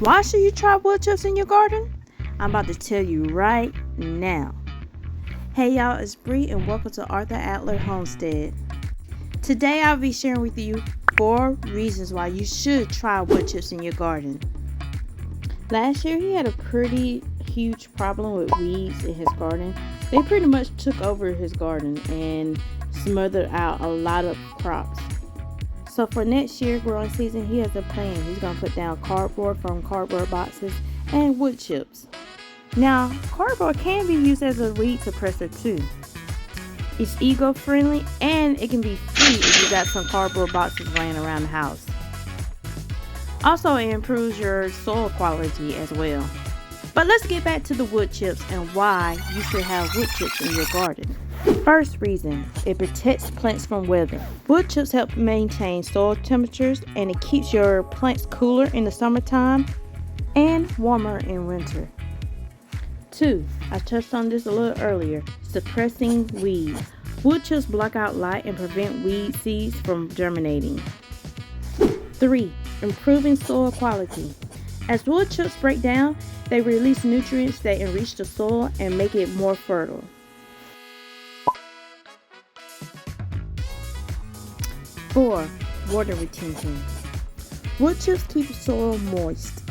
Why should you try wood chips in your garden? I'm about to tell you right now. Hey y'all, it's Bree and welcome to Arthur Adler Homestead. Today I'll be sharing with you 4 reasons why you should try wood chips in your garden. Last year he had a pretty huge problem with weeds in his garden. They pretty much took over his garden and smothered out a lot of crops. So for next year growing season, he has a plan. He's going to put down cardboard from cardboard boxes and wood chips. Now, cardboard can be used as a weed suppressor too. It's eco-friendly and it can be free if you got some cardboard boxes laying around the house. Also, it improves your soil quality as well. But let's get back to the wood chips and why you should have wood chips in your garden. First reason, it protects plants from weather. Wood chips help maintain soil temperatures and it keeps your plants cooler in the summertime and warmer in winter. 2, I touched on this a little earlier, suppressing weeds. Wood chips block out light and prevent weed seeds from germinating. 3, improving soil quality. As wood chips break down, they release nutrients that enrich the soil and make it more fertile. 4, water retention. Wood chips keep the soil moist.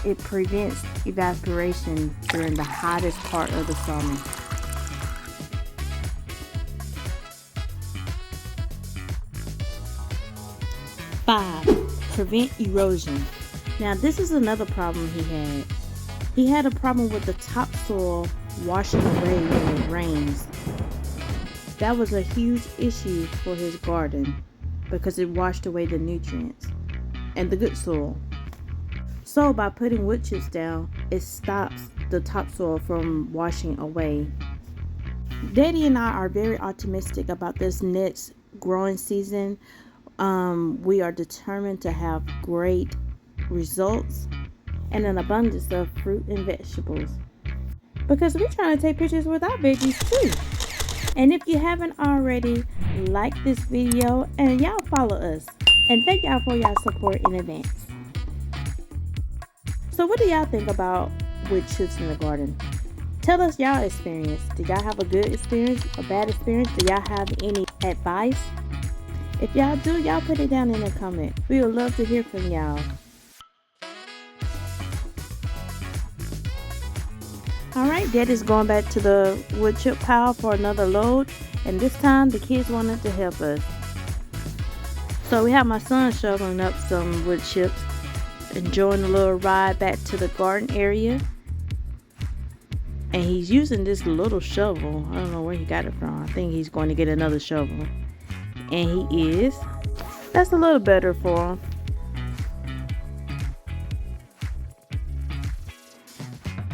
It prevents evaporation during the hottest part of the summer. 5, prevent erosion. Now this is another problem he had. He had a problem with the topsoil washing away when it rains. That was a huge issue for his garden because it washed away the nutrients and the good soil. So by putting wood chips down, it stops the topsoil from washing away. Daddy and I are very optimistic about this next growing season. We are determined to have great results and an abundance of fruit and vegetables because we're trying to take pictures with our veggies too. And if you haven't already, like this video and y'all follow us. And thank y'all for y'all support in advance. So what do y'all think about wood chips in the garden? Tell us y'all experience. Did y'all have a good experience, a bad experience? Do y'all have any advice? If y'all do, y'all put it down in the comment. We would love to hear from y'all. Alright, Daddy's going back to the wood chip pile for another load. And this time the kids wanted to help us. So we have my son shoveling up some wood chips, enjoying a little ride back to the garden area. And he's using this little shovel. I don't know where he got it from. I think he's going to get another shovel. And he is. That's a little better for him.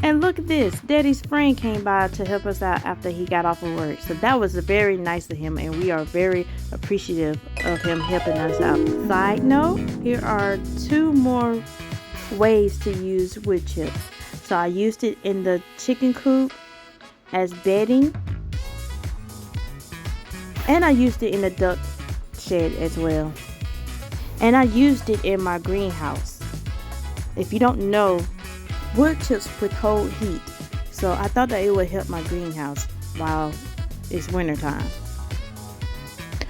And look at this. Daddy's friend came by to help us out after he got off of work. So that was very nice of him. And we are very appreciative of him helping us out. Side note, here are 2 more ways to use wood chips. So I used it in the chicken coop as bedding. And I used it in the duck shed as well. And I used it in my greenhouse. If you don't know, wood chips withhold heat, so I thought that it would help my greenhouse while it's winter time.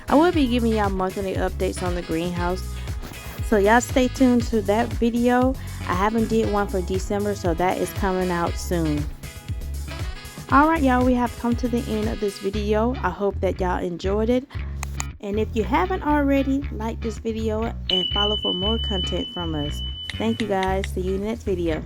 I will be giving y'all monthly updates on the greenhouse, so y'all stay tuned to that video. I haven't did one for December, so that is coming out soon. Alright y'all, we have come to the end of this video. I hope that y'all enjoyed it. And if you haven't already, like this video and follow for more content from us. Thank you guys. See you in the next video.